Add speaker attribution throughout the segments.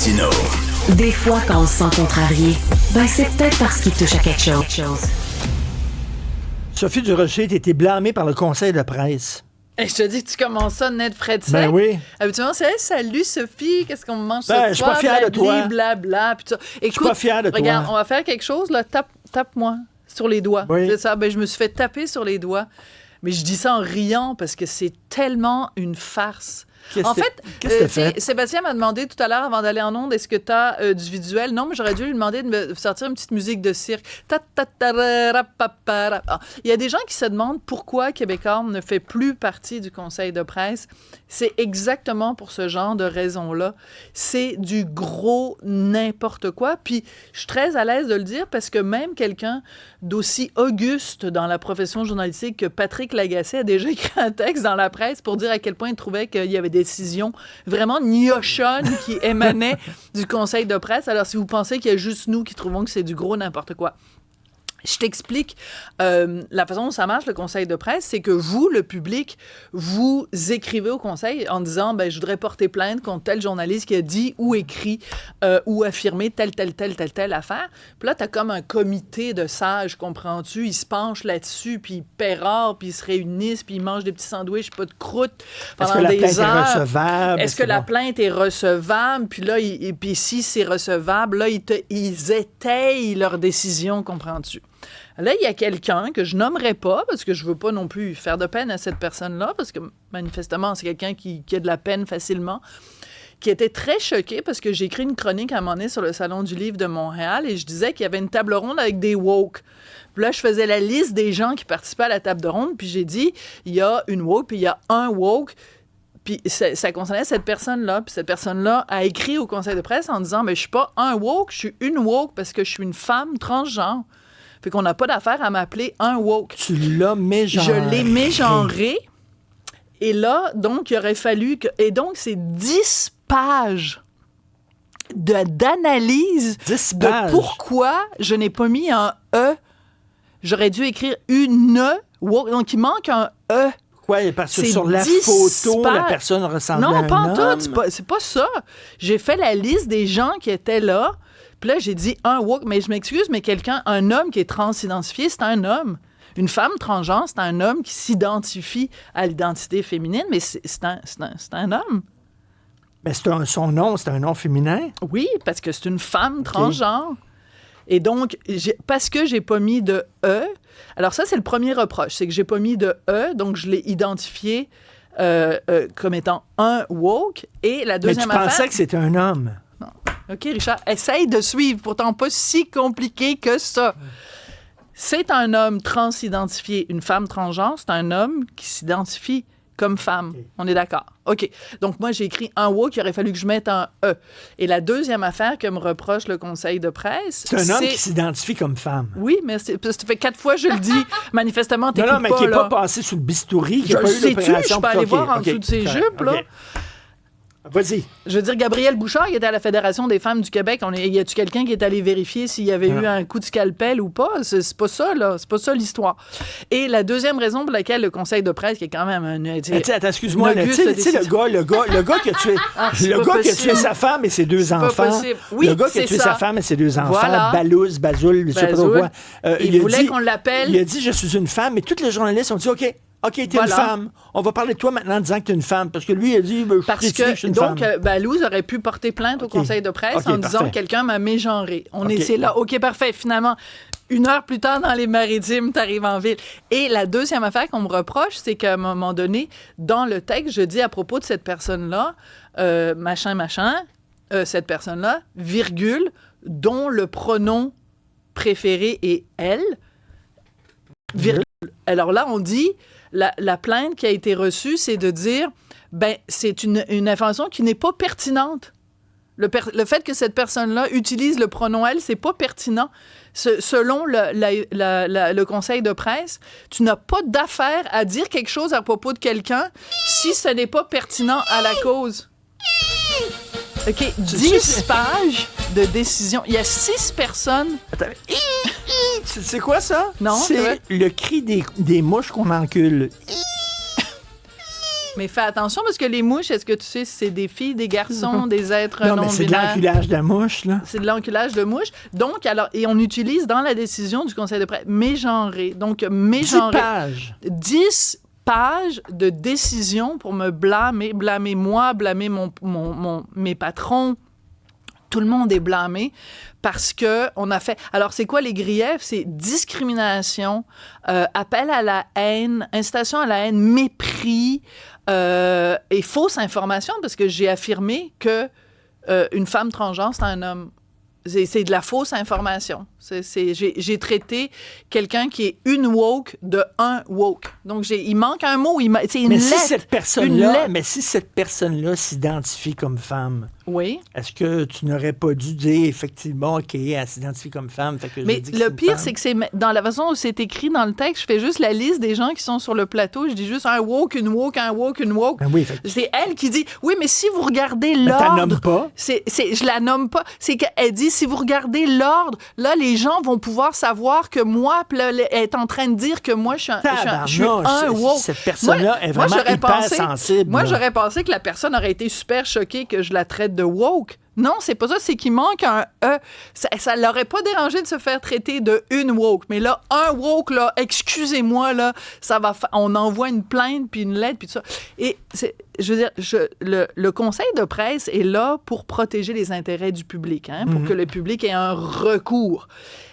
Speaker 1: Martineau.
Speaker 2: Des fois, quand on se sent contrarié, c'est peut-être parce qu'il touche à quelque chose.
Speaker 3: Sophie Durocher, t'as été blâmée par le conseil de presse.
Speaker 4: Hey, je te dis que tu commences ça net frais de sec.
Speaker 3: Ben oui.
Speaker 4: Habituellement, c'est « Salut Sophie, qu'est-ce qu'on mange ce soir? »
Speaker 3: Je suis pas fier de toi.
Speaker 4: Blabla, puis tout ça. Écoute,
Speaker 3: je suis pas fier de toi.
Speaker 4: Regarde, on va faire quelque chose, là. Tape-moi sur les doigts.
Speaker 3: Oui.
Speaker 4: C'est ça. Je me suis fait taper sur les doigts. Mais je dis ça en riant parce que c'est tellement une farce.
Speaker 3: Qu'est-ce que t'as fait?
Speaker 4: Sébastien m'a demandé tout à l'heure, avant d'aller en onde, est-ce que tu as du visuel? Non, mais j'aurais dû lui demander de me sortir une petite musique de cirque. Il y a des gens qui se demandent pourquoi Québécois ne fait plus partie du conseil de presse. C'est exactement pour ce genre de raison-là. C'est du gros n'importe quoi. Puis, je suis très à l'aise de le dire parce que même quelqu'un d'aussi auguste dans la profession journalistique que Patrick Lagacé a déjà écrit un texte dans la presse pour dire à quel point il trouvait qu'il y avait des décisions vraiment gnochonnes qui émanaient du conseil de presse. Alors, si vous pensez qu'il y a juste nous qui trouvons que c'est du gros n'importe quoi, je t'explique la façon dont ça marche, le conseil de presse, c'est que vous, le public, vous écrivez au conseil en disant je voudrais porter plainte contre tel journaliste qui a dit ou écrit ou affirmé telle affaire. Puis là, t'as comme un comité de sages, comprends-tu? Ils se penchent là-dessus, puis ils pérorent, puis ils se réunissent, puis ils mangent des petits sandwichs, pas de croûte pendant des heures.
Speaker 3: Est-ce que la plainte est recevable?
Speaker 4: Est-ce que la plainte est recevable? Puis là, puis si c'est recevable, là, ils étayent leur décision, comprends-tu? Là, il y a quelqu'un que je nommerai pas, parce que je veux pas non plus faire de peine à cette personne-là, parce que manifestement, c'est quelqu'un qui a de la peine facilement, qui était très choqué parce que j'ai écrit une chronique à un moment donné sur le Salon du Livre de Montréal et je disais qu'il y avait une table ronde avec des woke. Puis là, je faisais la liste des gens qui participaient à la table ronde, puis j'ai dit, il y a une woke, puis il y a un woke. Puis ça concernait cette personne-là. Puis cette personne-là a écrit au conseil de presse en disant, je suis pas un woke, je suis une woke parce que je suis une femme transgenre. Fait qu'on n'a pas d'affaire à m'appeler un woke.
Speaker 3: Tu l'as mégenré.
Speaker 4: Je l'ai mégenré. Et là, donc, il aurait fallu que... Et donc, c'est 10 pages d'analyse de pourquoi je n'ai pas mis un « e ». J'aurais dû écrire une « woke ». Donc, il manque un « e ».
Speaker 3: Quoi? Parce que sur la photo, la personne ressemblait à un homme.
Speaker 4: Non, pas en tout. C'est pas ça. J'ai fait la liste des gens qui étaient là. Puis là, j'ai dit un woke, mais je m'excuse, mais un homme qui est transidentifié, c'est un homme. Une femme transgenre, c'est un homme qui s'identifie à l'identité féminine, mais c'est un homme.
Speaker 3: Mais son nom, c'est un nom féminin?
Speaker 4: Oui, parce que c'est une femme transgenre. Et donc, parce que j'ai pas mis de « e », alors ça, c'est le premier reproche, c'est que j'ai pas mis de « e », donc je l'ai identifié comme étant un woke. Et la deuxième affaire...
Speaker 3: Mais tu pensais que c'était un homme?
Speaker 4: Non. OK, Richard, essaye de suivre, pourtant pas si compliqué que ça. C'est un homme transidentifié. Une femme transgenre, c'est un homme qui s'identifie comme femme. Okay. On est d'accord. OK. Donc, moi, j'ai écrit un « woke », il aurait fallu que je mette un « e ». Et la deuxième affaire que me reproche le conseil de presse,
Speaker 3: c'est un homme qui s'identifie comme femme.
Speaker 4: Oui, mais ça fait 4 fois que je le dis. Manifestement, t'écoutes pas.
Speaker 3: Non, mais qui n'est pas passé sous le bistouri, qui n'a pas eu l'opération.
Speaker 4: Je peux aller voir en dessous de ses jupes, là.
Speaker 3: Vas-y.
Speaker 4: Je veux dire, Gabrielle Bouchard, qui était à la Fédération des femmes du Québec, y a-tu quelqu'un qui est allé vérifier s'il y avait eu un coup de scalpel ou pas? C'est pas ça, là. C'est pas ça, l'histoire. Et la deuxième raison pour laquelle le conseil de presse, qui est quand même un...
Speaker 3: Attends, excuse-moi. Tu sais, le gars qui a tué... le gars qui a tué sa femme et ses 2 enfants.
Speaker 4: Oui,
Speaker 3: le gars qui a tué sa femme et ses 2 enfants.
Speaker 4: Voilà.
Speaker 3: Bazoul, je sais pas trop quoi.
Speaker 4: Il voulait qu'on l'appelle...
Speaker 3: Il a dit, je suis une femme. Et tous les journalistes ont dit, OK, t'es une femme. On va parler de toi maintenant en disant que t'es une femme. Parce que lui, il a dit, je suis une femme.
Speaker 4: Donc, Balouz aurait pu porter plainte au conseil de presse en disant que quelqu'un m'a mégenré. C'est là. OK, parfait. Finalement, 1 heure plus tard, dans les Maritimes, t'arrives en ville. Et la deuxième affaire qu'on me reproche, c'est qu'à un moment donné, dans le texte, je dis à propos de cette personne-là, cette personne-là, virgule, dont le pronom préféré est elle, virgule. Alors là, on dit... La plainte qui a été reçue, c'est de dire, c'est une information qui n'est pas pertinente. Le fait que cette personne-là utilise le pronom « elle », c'est pas pertinent. Selon le conseil de presse, tu n'as pas d'affaire à dire quelque chose à propos de quelqu'un si ce n'est pas pertinent à la cause. OK, 10 pages de décision. Il y a 6 personnes...
Speaker 3: Attends. C'est quoi ça?
Speaker 4: Non,
Speaker 3: c'est le cri des mouches qu'on encule.
Speaker 4: Mais fais attention parce que les mouches, est-ce que tu sais si c'est des filles, des garçons, des êtres non
Speaker 3: mais c'est de
Speaker 4: binaires?
Speaker 3: l'enculage de mouche, là.
Speaker 4: C'est de l'enculage de mouche. Donc, alors, et on utilise dans la décision du conseil de presse mégenré. Donc, mégenré.
Speaker 3: 10 pages.
Speaker 4: 10 pages de décision pour me blâmer moi, blâmer mes patrons. Tout le monde est blâmé parce que on a fait... Alors, c'est quoi les griefs? C'est discrimination, appel à la haine, incitation à la haine, mépris et fausse information parce que j'ai affirmé que une femme transgenre, c'est un homme. C'est de la fausse information. J'ai traité quelqu'un qui est une woke de un woke. Donc, il manque un mot. C'est une lettre.
Speaker 3: Si cette personne-là s'identifie comme femme,
Speaker 4: oui.
Speaker 3: Est-ce que tu n'aurais pas dû dire effectivement, OK, elle s'identifie comme femme? Fait que
Speaker 4: mais le pire, c'est que c'est dans la façon où c'est écrit dans le texte, je fais juste la liste des gens qui sont sur le plateau. Je dis juste un woke, une woke, un woke, une woke.
Speaker 3: Ben oui,
Speaker 4: c'est elle qui dit, oui, mais si vous regardez l'ordre...
Speaker 3: Tu la nommes pas?
Speaker 4: Je la nomme pas. C'est qu'elle dit, si vous regardez l'ordre, là, les gens vont pouvoir savoir que moi, elle est en train de dire que moi, je suis un woke.
Speaker 3: Cette personne-là est vraiment hyper sensible.
Speaker 4: Moi, j'aurais pensé que la personne aurait été super choquée que je la traite de woke. Non, c'est pas ça, c'est qu'il manque un E. Ça l'aurait pas dérangé de se faire traiter de une woke. Mais là, un woke, là, excusez-moi, là, on envoie une plainte, puis une lettre, puis tout ça. Et je veux dire, le conseil de presse est là pour protéger les intérêts du public, pour que le public ait un recours.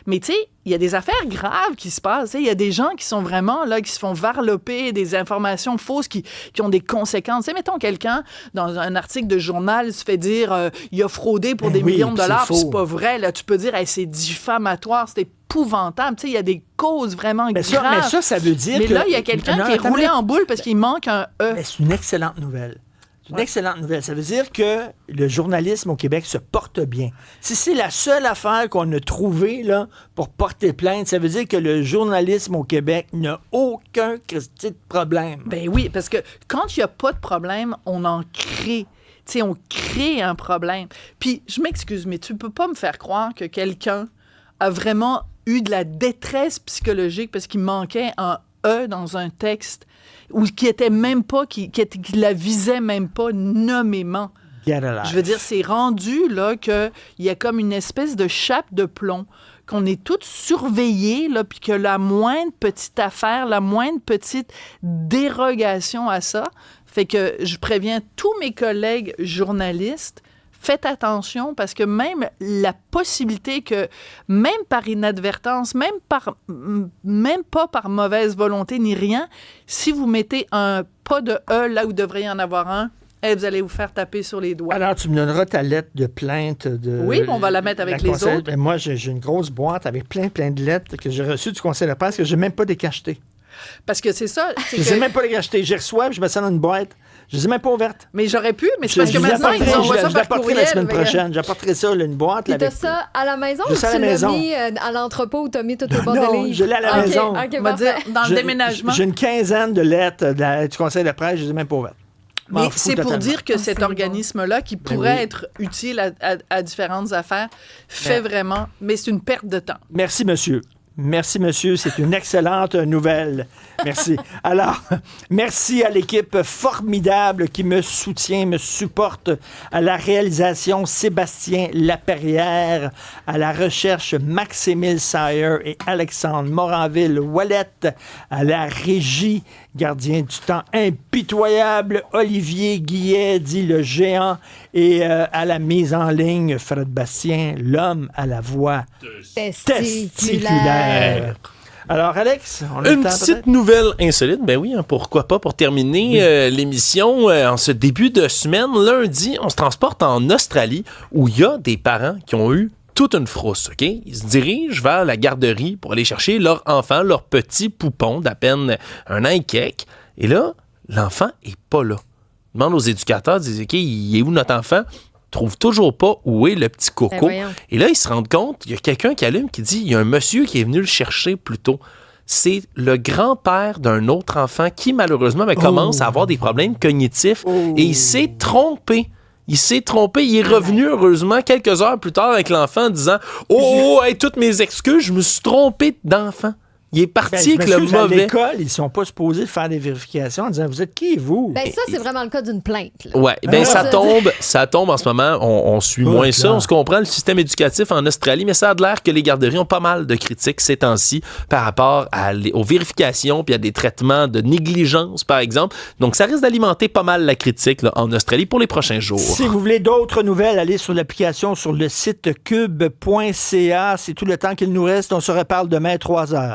Speaker 4: Mais tu sais, il y a des affaires graves qui se passent. Il y a des gens qui sont vraiment là, qui se font varloper, des informations fausses qui ont des conséquences. T'sais, mettons quelqu'un, dans un article de journal, se fait dire il a fraudé pour des millions de dollars, puis c'est pas vrai. Là, tu peux dire c'est diffamatoire, c'est épouvantable. Il y a des causes vraiment graves.
Speaker 3: Mais ça veut dire
Speaker 4: que... Mais là, il y a quelqu'un qui est roulé en boule parce qu'il manque un E.
Speaker 3: Mais c'est une excellente nouvelle. C'est une excellente nouvelle. Ça veut dire que le journalisme au Québec se porte bien. Si c'est la seule affaire qu'on a trouvée là, pour porter plainte, ça veut dire que le journalisme au Québec n'a aucun petit problème.
Speaker 4: Ben oui, parce que quand il n'y a pas de problème, on en crée. T'sais, on crée un problème. Puis, je m'excuse, mais tu peux pas me faire croire que quelqu'un a vraiment eu de la détresse psychologique parce qu'il manquait un E dans un texte ou qui était même pas, qui la visait même pas nommément. Je veux dire, c'est rendu là qu'il y a comme une espèce de chape de plomb, qu'on est tous surveillés, là, puis que la moindre petite affaire, la moindre petite dérogation à ça, fait que je préviens tous mes collègues journalistes, faites attention parce que même la possibilité que, même par inadvertance, même pas par mauvaise volonté ni rien, si vous mettez un pas de E là où il devrait y en avoir un, vous allez vous faire taper sur les doigts.
Speaker 3: Alors, tu me donneras ta lettre de plainte de...
Speaker 4: Oui, on va la mettre avec les autres.
Speaker 3: Ben, moi, j'ai une grosse boîte avec plein de lettres que j'ai reçues du conseil de presse que je n'ai même pas décachetées.
Speaker 4: Parce que c'est ça.
Speaker 3: Je ne sais même pas les acheter. Je reçois, je mets ça dans une boîte. Je ne les ai même pas ouvertes.
Speaker 4: Mais j'aurais pu, mais c'est parce que maintenant, ils envoient ça par courriel.
Speaker 3: La semaine prochaine. J'apporterai ça, une boîte.
Speaker 1: Puis t'as ça à la maison ou tu l'as mis à l'entrepôt où tu as mis tout le bord de livres?
Speaker 3: Non, je l'ai à la maison.
Speaker 4: On va dire, dans le déménagement.
Speaker 3: J'ai une quinzaine de lettres du conseil de presse, je ne les ai même pas ouvertes.
Speaker 4: Mais c'est pour dire que cet organisme-là, qui pourrait être utile à différentes affaires, fait vraiment... Mais c'est une perte de temps.
Speaker 3: Merci, monsieur. Merci, monsieur. C'est une excellente nouvelle. Merci. Alors, merci à l'équipe formidable qui me soutient, me supporte, à la réalisation Sébastien Laperrière, à la recherche Max-Émile Sayer et Alexandre Moranville-Wallet, à la régie gardien du temps impitoyable Olivier Guillet, dit le géant, et à la mise en ligne Fred Bastien, l'homme à la voix testiculaire. Alors, Alex, on a
Speaker 5: une petite nouvelle insolite. Ben oui, hein, pourquoi pas, pour terminer l'émission, en ce début de semaine, lundi, on se transporte en Australie où il y a des parents qui ont eu toute une frousse, OK? Ils se dirigent vers la garderie pour aller chercher leur enfant, leur petit poupon d'à peine 1 an et quelques. Et là, l'enfant est pas là. Ils demandent aux éducateurs, ils disent, OK, il est où notre enfant? Ils trouvent toujours pas où est le petit coco. Et là, ils se rendent compte, il y a quelqu'un qui allume, qui dit, il y a un monsieur qui est venu le chercher plus tôt. C'est le grand-père d'un autre enfant qui, malheureusement, commence à avoir des problèmes cognitifs et il s'est trompé. Il s'est trompé. Il est revenu, heureusement, quelques heures plus tard avec l'enfant en disant « Oh, hey, toutes mes excuses, je me suis trompé d'enfant. » Il est parti avec le mauvais.
Speaker 3: À l'école, ils sont pas supposés faire des vérifications en disant « Vous êtes qui, vous? »
Speaker 1: Ça, c'est vraiment le cas d'une plainte.
Speaker 5: Oui, ça tombe en ce moment. On suit moins ça. On se comprend le système éducatif en Australie, mais ça a l'air que les garderies ont pas mal de critiques ces temps-ci par rapport aux vérifications puis à des traitements de négligence, par exemple. Donc, ça risque d'alimenter pas mal la critique là, en Australie pour les prochains jours.
Speaker 3: Si vous voulez d'autres nouvelles, allez sur l'application sur le site cube.ca. C'est tout le temps qu'il nous reste. On se reparle demain à 3h.